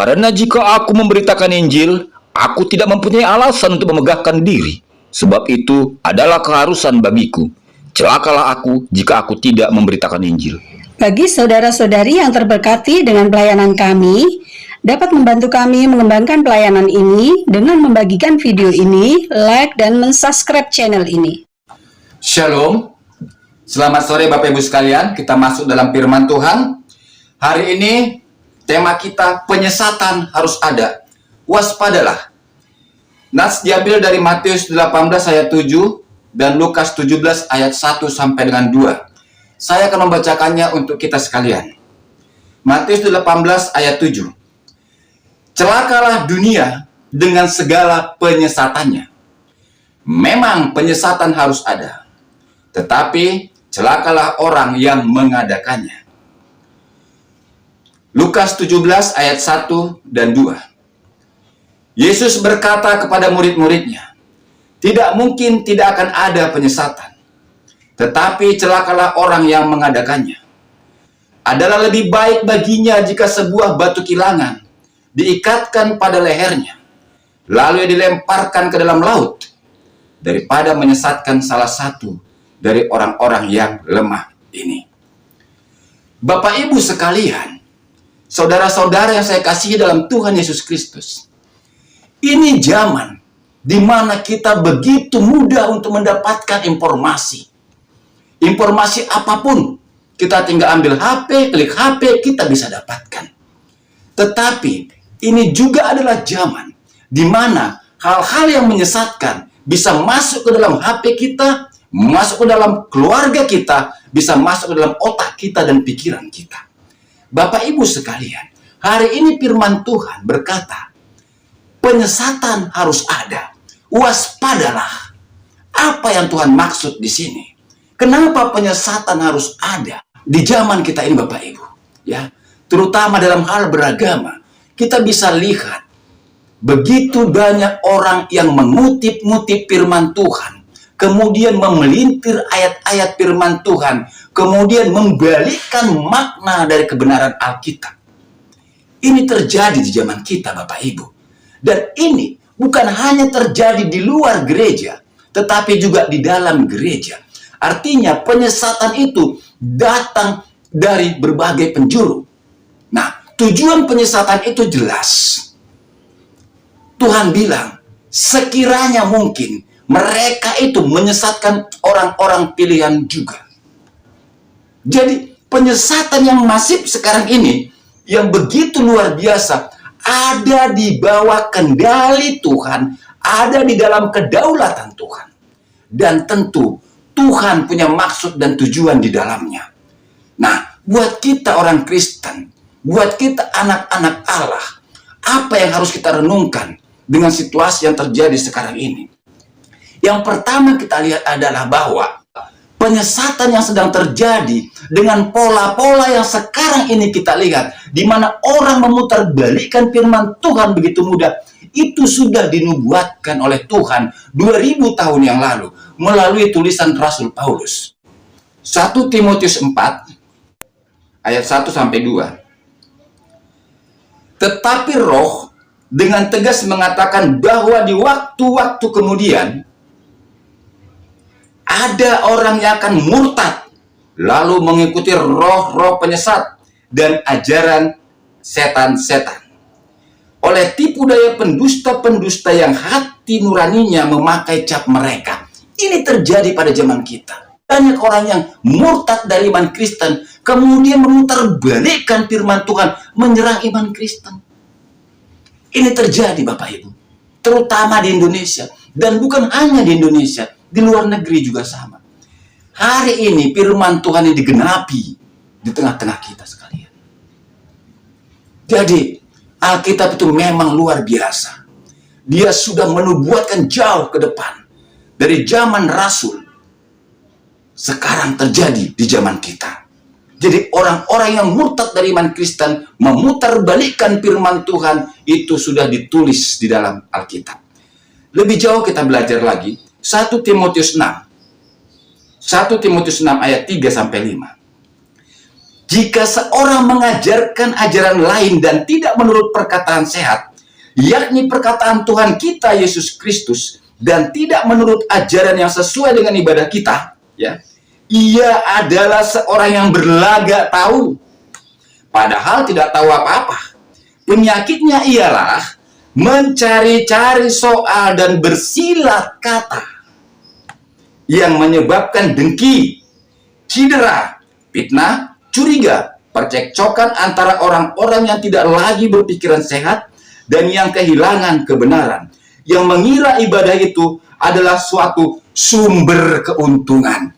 Karena jika aku memberitakan Injil, aku tidak mempunyai alasan untuk memegahkan diri. Sebab itu adalah keharusan bagiku. Celakalah aku jika aku tidak memberitakan Injil. Bagi saudara-saudari yang terberkati dengan pelayanan kami, dapat membantu kami mengembangkan pelayanan ini dengan membagikan video ini, like, dan mensubscribe channel ini. Shalom, selamat sore Bapak Ibu sekalian. Kita masuk dalam firman Tuhan. Hari ini tema kita penyesatan harus ada. Waspadalah. Nas diambil dari Matius 18 ayat 7 dan Lukas 17 ayat 1 sampai dengan 2. Saya akan membacakannya untuk kita sekalian. Matius 18 ayat 7. Celakalah dunia dengan segala penyesatannya. Memang penyesatan harus ada, tetapi celakalah orang yang mengadakannya. Lukas 17 ayat 1 dan 2. Yesus berkata kepada murid-muridnya, tidak mungkin tidak akan ada penyesatan, tetapi celakalah orang yang mengadakannya. Adalah lebih baik baginya jika sebuah batu kilangan diikatkan pada lehernya, lalu ia dilemparkan ke dalam laut, daripada menyesatkan salah satu dari orang-orang yang lemah ini. Bapak Ibu sekalian, saudara-saudara yang saya kasihi dalam Tuhan Yesus Kristus, ini zaman di mana kita begitu mudah untuk mendapatkan informasi. Informasi apapun, kita tinggal ambil HP, klik HP, kita bisa dapatkan. Tetapi ini juga adalah zaman di mana hal-hal yang menyesatkan bisa masuk ke dalam HP kita, masuk ke dalam keluarga kita, bisa masuk ke dalam otak kita dan pikiran kita. Bapak Ibu sekalian, hari ini firman Tuhan berkata, penyesatan harus ada. Waspadalah. Apa yang Tuhan maksud di sini? Kenapa penyesatan harus ada di zaman kita ini, Bapak Ibu? Ya, terutama dalam hal beragama, kita bisa lihat begitu banyak orang yang mengutip-ngutip firman Tuhan, kemudian memelintir ayat-ayat firman Tuhan, kemudian membalikkan makna dari kebenaran Alkitab. Ini terjadi di zaman kita, Bapak Ibu. Dan ini bukan hanya terjadi di luar gereja, tetapi juga di dalam gereja. Artinya penyesatan itu datang dari berbagai penjuru. Nah, tujuan penyesatan itu jelas. Tuhan bilang, sekiranya mungkin mereka itu menyesatkan orang-orang pilihan juga. Jadi penyesatan yang masif sekarang ini, yang begitu luar biasa, ada di bawah kendali Tuhan, ada di dalam kedaulatan Tuhan. Dan tentu Tuhan punya maksud dan tujuan di dalamnya. Nah, buat kita orang Kristen, buat kita anak-anak Allah, apa yang harus kita renungkan dengan situasi yang terjadi sekarang ini? Yang pertama kita lihat adalah bahwa penyesatan yang sedang terjadi dengan pola-pola yang sekarang ini kita lihat, di mana orang memutarbalikkan firman Tuhan begitu mudah, itu sudah dinubuatkan oleh Tuhan 2000 tahun yang lalu melalui tulisan Rasul Paulus. 1 Timotius 4 ayat 1 sampai 2. Tetapi Roh dengan tegas mengatakan bahwa di waktu-waktu kemudian ada orang yang akan murtad, lalu mengikuti roh-roh penyesat dan ajaran setan-setan. Oleh tipu daya pendusta-pendusta yang hati nuraninya memakai cap mereka. Ini terjadi pada zaman kita. Banyak orang yang murtad dari iman Kristen, kemudian memutarbalikkan firman Tuhan, menyerang iman Kristen. Ini terjadi Bapak Ibu, terutama di Indonesia. Dan bukan hanya di Indonesia, di luar negeri juga sama. Hari ini firman Tuhan ini digenapi di tengah-tengah kita sekalian. Jadi Alkitab itu memang luar biasa. Dia sudah menubuatkan jauh ke depan. Dari zaman Rasul, sekarang terjadi di zaman kita. Jadi orang-orang yang murtad dari iman Kristen, memutarbalikkan firman Tuhan, itu sudah ditulis di dalam Alkitab. Lebih jauh kita belajar lagi, 1 Timotius 6. 1 Timotius 6 ayat 3 sampai 5. Jika seorang mengajarkan ajaran lain dan tidak menurut perkataan sehat, yakni perkataan Tuhan kita Yesus Kristus, dan tidak menurut ajaran yang sesuai dengan ibadah kita, ya, ia adalah seorang yang berlagak tahu, padahal tidak tahu apa-apa. Penyakitnya ialah mencari-cari soal dan bersilat kata yang menyebabkan dengki, cedera, fitnah, curiga, percekcokan antara orang-orang yang tidak lagi berpikiran sehat dan yang kehilangan kebenaran, yang mengira ibadah itu adalah suatu sumber keuntungan.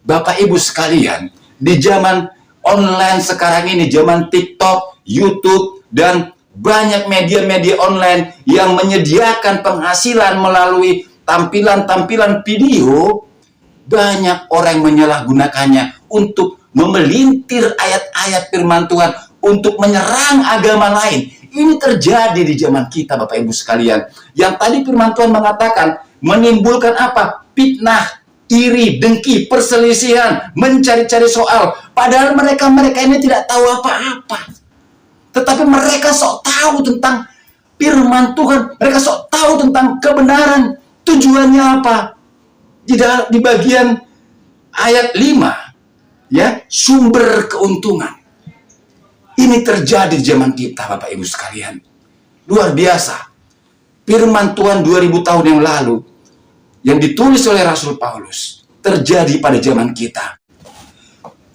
Bapak Ibu sekalian, di zaman online sekarang ini, zaman TikTok, YouTube, dan banyak media-media online yang menyediakan penghasilan melalui tampilan-tampilan video, banyak orang yang menyalahgunakannya untuk memelintir ayat-ayat firman Tuhan untuk menyerang agama lain. Ini terjadi di zaman kita, Bapak Ibu sekalian. Yang tadi firman Tuhan mengatakan menimbulkan apa? Fitnah, iri, dengki, perselisihan, mencari-cari soal. Padahal mereka ini tidak tahu apa-apa. Tetapi mereka sok tahu tentang firman Tuhan. Mereka sok tahu tentang kebenaran. Tujuannya apa? Di bagian ayat 5, ya, sumber keuntungan. Ini terjadi di zaman kita, Bapak Ibu sekalian. Luar biasa. Firman Tuhan 2000 tahun yang lalu yang ditulis oleh Rasul Paulus terjadi pada zaman kita.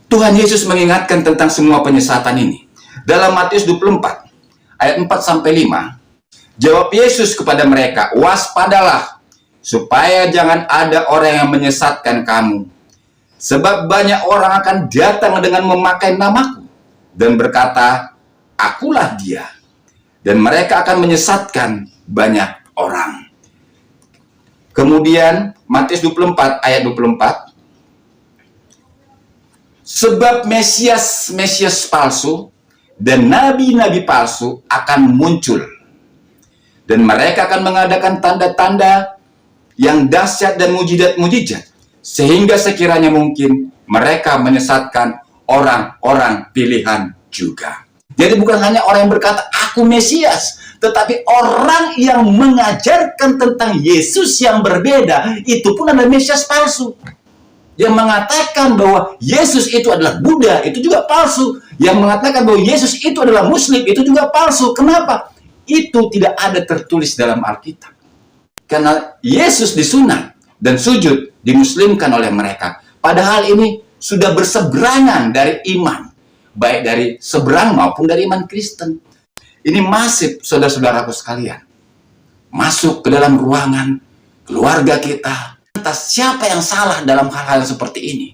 Tuhan Yesus mengingatkan tentang semua penyesatan ini. Dalam Matius 24 ayat 4-5, jawab Yesus kepada mereka, "Waspadalah supaya jangan ada orang yang menyesatkan kamu. Sebab banyak orang akan datang dengan memakai namaku dan berkata, akulah dia. Dan mereka akan menyesatkan banyak orang." Kemudian Matius 24 ayat 24, sebab Mesias palsu dan nabi-nabi palsu akan muncul. Dan mereka akan mengadakan tanda-tanda yang dahsyat dan mujizat-mujizat, sehingga sekiranya mungkin mereka menyesatkan orang-orang pilihan juga. Jadi bukan hanya orang yang berkata, aku Mesias, tetapi orang yang mengajarkan tentang Yesus yang berbeda, itu pun adalah Mesias palsu. Yang mengatakan bahwa Yesus itu adalah Buddha, itu juga palsu. Yang mengatakan bahwa Yesus itu adalah Muslim, itu juga palsu. Kenapa? Itu tidak ada tertulis dalam Alkitab. Karena Yesus disunat dan sujud dimuslimkan oleh mereka. Padahal ini sudah berseberangan dari iman, baik dari seberang maupun dari iman Kristen. Ini masif, saudara-saudaraku sekalian, masuk ke dalam ruangan keluarga kita. Lantas siapa yang salah dalam hal-hal seperti ini?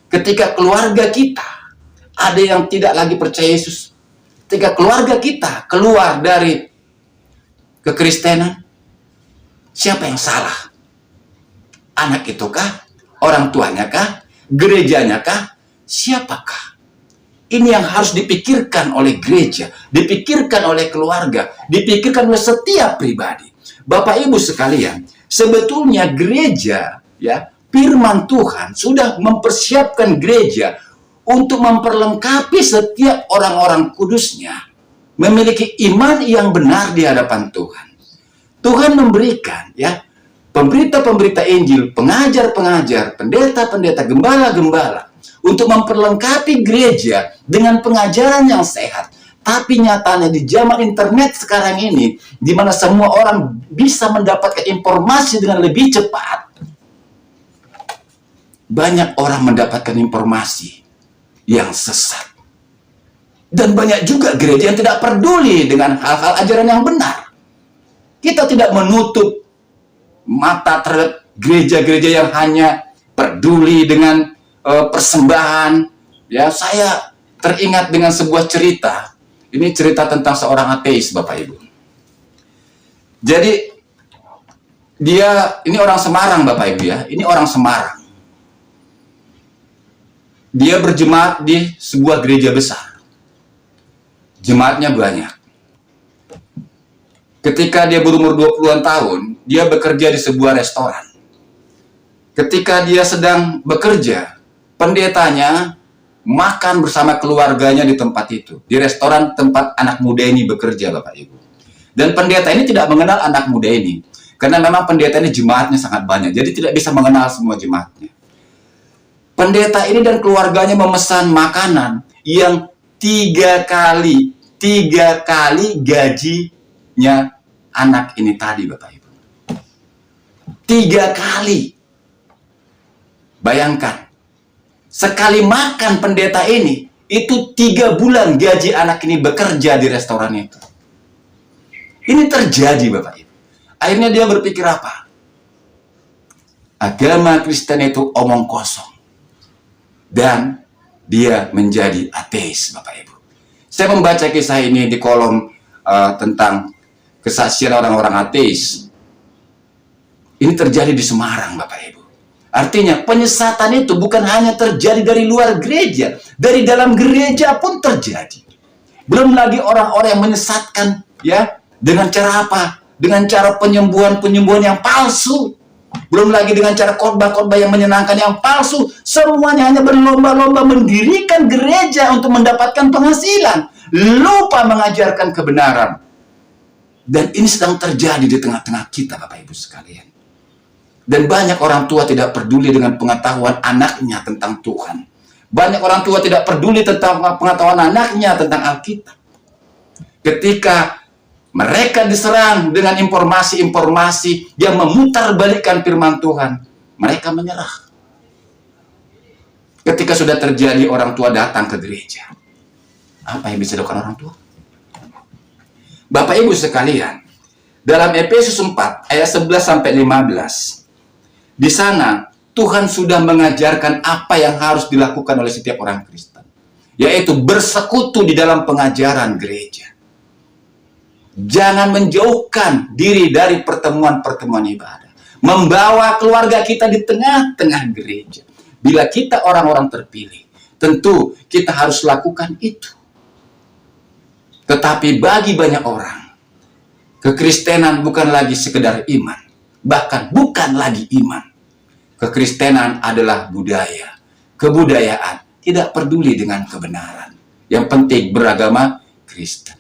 Ketika keluarga kita ada yang tidak lagi percaya Yesus, ketika keluarga kita keluar dari kekristenan, siapa yang salah? Anak itu kah? Orang tuanya kah? Gerejanya kah? Siapakah? Ini yang harus dipikirkan oleh gereja, dipikirkan oleh keluarga, dipikirkan oleh setiap pribadi. Bapak Ibu sekalian, sebetulnya gereja, ya, firman Tuhan sudah mempersiapkan gereja untuk memperlengkapi setiap orang-orang kudusnya memiliki iman yang benar di hadapan Tuhan. Tuhan memberikan, ya, pemberita-pemberita Injil, pengajar-pengajar, pendeta-pendeta, gembala-gembala untuk memperlengkapi gereja dengan pengajaran yang sehat. Tapi nyatanya di zaman internet sekarang ini, di mana semua orang bisa mendapatkan informasi dengan lebih cepat, banyak orang mendapatkan informasi yang sesat. Dan banyak juga gereja yang tidak peduli dengan hal-hal ajaran yang benar. Kita tidak menutup mata terhadap gereja-gereja yang hanya peduli dengan persembahan. Ya, saya teringat dengan sebuah cerita. Ini cerita tentang seorang ateis, Bapak Ibu. Jadi ini orang Semarang, Bapak Ibu, ya. Ini orang Semarang. Dia berjemaat di sebuah gereja besar. Jemaatnya banyak. Ketika dia berumur 20-an tahun, dia bekerja di sebuah restoran. Ketika dia sedang bekerja, pendetanya makan bersama keluarganya di tempat itu, di restoran tempat anak muda ini bekerja, Bapak Ibu. Dan pendeta ini tidak mengenal anak muda ini, karena memang pendeta ini jemaatnya sangat banyak, jadi tidak bisa mengenal semua jemaatnya. Pendeta ini dan keluarganya memesan makanan yang tiga kali gajinya anak ini tadi, Bapak Ibu. 3 kali. Bayangkan, sekali makan pendeta ini, itu 3 bulan gaji anak ini bekerja di restoran itu. Ini terjadi, Bapak Ibu. Akhirnya dia berpikir apa? Agama Kristen itu omong kosong. Dan dia menjadi ateis, Bapak Ibu. Saya membaca kisah ini di kolom tentang kesaksian orang-orang ateis. Ini terjadi di Semarang, Bapak Ibu. Artinya penyesatan itu bukan hanya terjadi dari luar gereja, dari dalam gereja pun terjadi. Belum lagi orang-orang yang menyesatkan, ya, dengan cara apa? Dengan cara penyembuhan-penyembuhan yang palsu. Belum lagi dengan cara khotbah-khotbah yang menyenangkan yang palsu. Semuanya hanya berlomba-lomba mendirikan gereja untuk mendapatkan penghasilan. Lupa mengajarkan kebenaran. Dan ini sedang terjadi di tengah-tengah kita, Bapak Ibu sekalian. Dan banyak orang tua tidak peduli dengan pengetahuan anaknya tentang Tuhan. Banyak orang tua tidak peduli tentang pengetahuan anaknya tentang Alkitab. Ketika mereka diserang dengan informasi-informasi yang memutarbalikkan firman Tuhan, mereka menyerah. Ketika sudah terjadi orang tua datang ke gereja, apa yang bisa dilakukan orang tua? Bapak Ibu sekalian, dalam Efesus 4 ayat 11-15, di sana Tuhan sudah mengajarkan apa yang harus dilakukan oleh setiap orang Kristen, yaitu bersekutu di dalam pengajaran gereja. Jangan menjauhkan diri dari pertemuan-pertemuan ibadah. Membawa keluarga kita di tengah-tengah gereja. Bila kita orang-orang terpilih, tentu kita harus lakukan itu. Tetapi bagi banyak orang, kekristenan bukan lagi sekedar iman. Bahkan bukan lagi iman. Kekristenan adalah budaya. Kebudayaan tidak peduli dengan kebenaran. Yang penting beragama Kristen.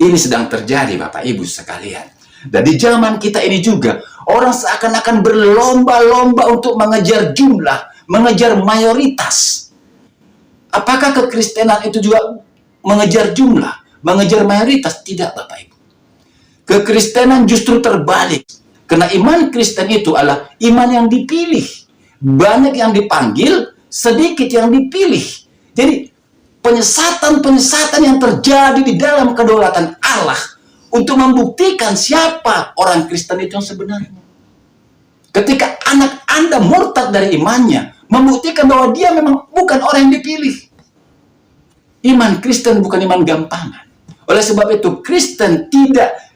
Ini sedang terjadi, Bapak Ibu sekalian. Dan di zaman kita ini juga, orang seakan-akan berlomba-lomba untuk mengejar jumlah, mengejar mayoritas. Apakah kekristenan itu juga mengejar jumlah, mengejar mayoritas? Tidak, Bapak Ibu. Kekristenan justru terbalik. Karena iman Kristen itu adalah iman yang dipilih. Banyak yang dipanggil, sedikit yang dipilih. Jadi, penyesatan-penyesatan yang terjadi di dalam kedaulatan Allah untuk membuktikan siapa orang Kristen itu yang sebenarnya. Ketika anak Anda murtad dari imannya, membuktikan bahwa dia memang bukan orang yang dipilih. Iman Kristen bukan iman gampangan. Oleh sebab itu, Kristen tidak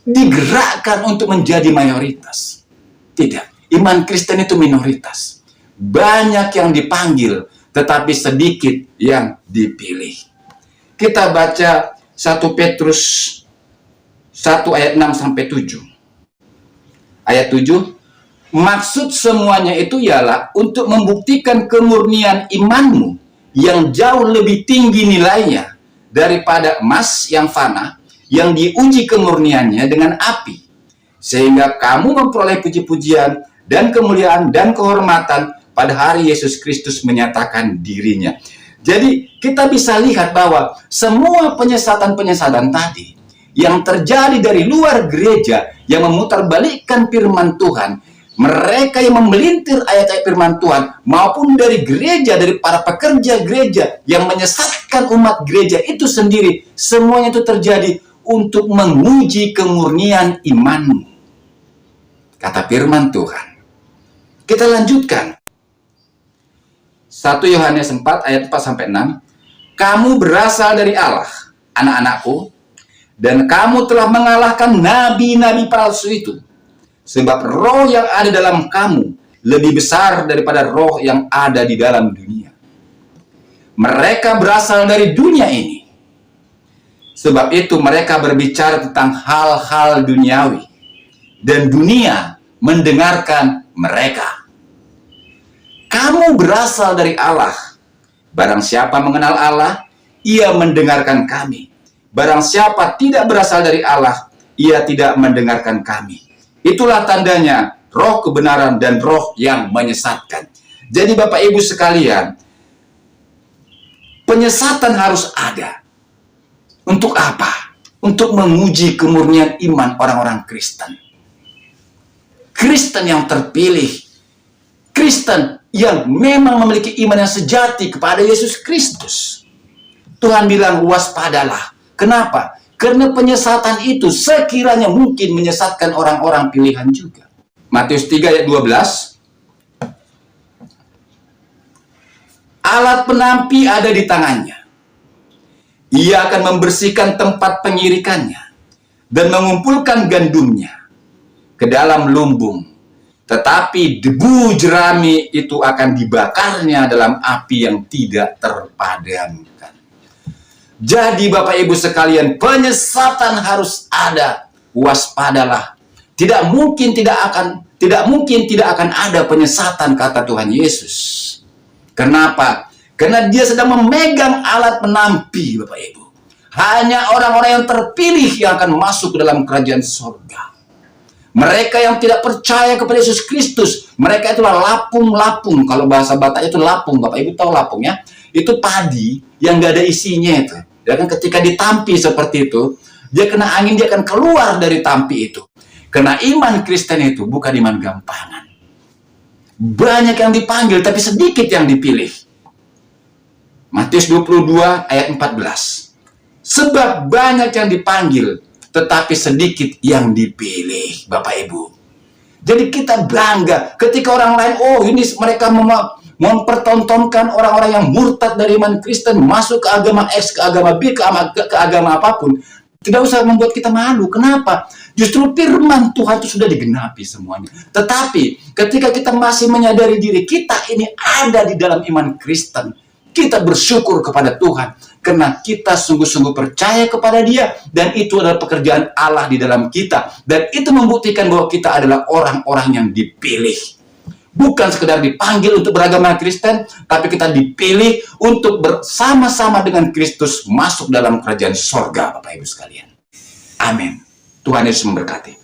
digerakkan untuk menjadi mayoritas. Tidak. Iman Kristen itu minoritas. Banyak yang dipanggil, tetapi sedikit yang dipilih. Kita baca 1 Petrus 1 ayat 6-7. Ayat 7. Maksud semuanya itu ialah untuk membuktikan kemurnian imanmu yang jauh lebih tinggi nilainya daripada emas yang fana, yang diuji kemurniannya dengan api, sehingga kamu memperoleh puji-pujian dan kemuliaan dan kehormatan pada hari Yesus Kristus menyatakan dirinya. Jadi kita bisa lihat bahwa semua penyesatan-penyesatan tadi yang terjadi dari luar gereja yang memutarbalikkan firman Tuhan, mereka yang memelintir ayat-ayat firman Tuhan, maupun dari gereja, dari para pekerja gereja yang menyesatkan umat gereja itu sendiri, semuanya itu terjadi untuk menguji kemurnian imanmu. Kata firman Tuhan. Kita lanjutkan. 1 Yohanes 4 ayat 4-6. Kamu berasal dari Allah, anak-anakku, dan kamu telah mengalahkan nabi-nabi palsu itu. Sebab roh yang ada dalam kamu lebih besar daripada roh yang ada di dalam dunia. Mereka berasal dari dunia ini. Sebab itu mereka berbicara tentang hal-hal duniawi. Dan dunia mendengarkan mereka. Kamu berasal dari Allah. Barang siapa mengenal Allah, ia mendengarkan kami. Barang siapa tidak berasal dari Allah, ia tidak mendengarkan kami. Itulah tandanya roh kebenaran dan roh yang menyesatkan. Jadi Bapak Ibu sekalian, penyesatan harus ada. Untuk apa? Untuk menguji kemurnian iman orang-orang Kristen. Kristen yang terpilih. Kristen yang memang memiliki iman yang sejati kepada Yesus Kristus. Tuhan bilang waspadalah. Kenapa? Karena penyesatan itu sekiranya mungkin menyesatkan orang-orang pilihan juga. Matius 3 ayat 12. Alat penampi ada di tangannya. Ia akan membersihkan tempat pengirikannya dan mengumpulkan gandumnya ke dalam lumbung. Tetapi debu jerami itu akan dibakarnya dalam api yang tidak terpadamkan. Jadi Bapak Ibu sekalian, penyesatan harus ada. Waspadalah. Tidak mungkin tidak akan ada penyesatan, kata Tuhan Yesus. Kenapa? Karena dia sedang memegang alat penampi, Bapak Ibu. Hanya orang-orang yang terpilih yang akan masuk ke dalam kerajaan surga. Mereka yang tidak percaya kepada Yesus Kristus, mereka itulah lapung-lapung. Kalau bahasa Batak itu lapung, Bapak Ibu tahu lapung ya? Itu padi yang gak ada isinya itu. Ya kan, ketika ditampi seperti itu, dia kena angin, dia akan keluar dari tampi itu. Karena iman Kristen itu bukan iman gampangan. Banyak yang dipanggil, tapi sedikit yang dipilih. Matius 22 ayat 14. Sebab banyak yang dipanggil, tetapi sedikit yang dipilih, Bapak Ibu. Jadi kita bangga ketika orang lain, ini mereka mempertontonkan orang-orang yang murtad dari iman Kristen, masuk ke agama X, ke agama B, ke agama apapun. Tidak usah membuat kita malu. Kenapa? Justru firman Tuhan itu sudah digenapi semuanya. Tetapi ketika kita masih menyadari diri kita ini ada di dalam iman Kristen, kita bersyukur kepada Tuhan karena kita sungguh-sungguh percaya kepada Dia, dan itu adalah pekerjaan Allah di dalam kita, dan itu membuktikan bahwa kita adalah orang-orang yang dipilih. Bukan sekedar dipanggil untuk beragama Kristen, tapi kita dipilih untuk bersama-sama dengan Kristus masuk dalam kerajaan sorga, Bapak Ibu sekalian. Amin. Tuhan Yesus memberkati.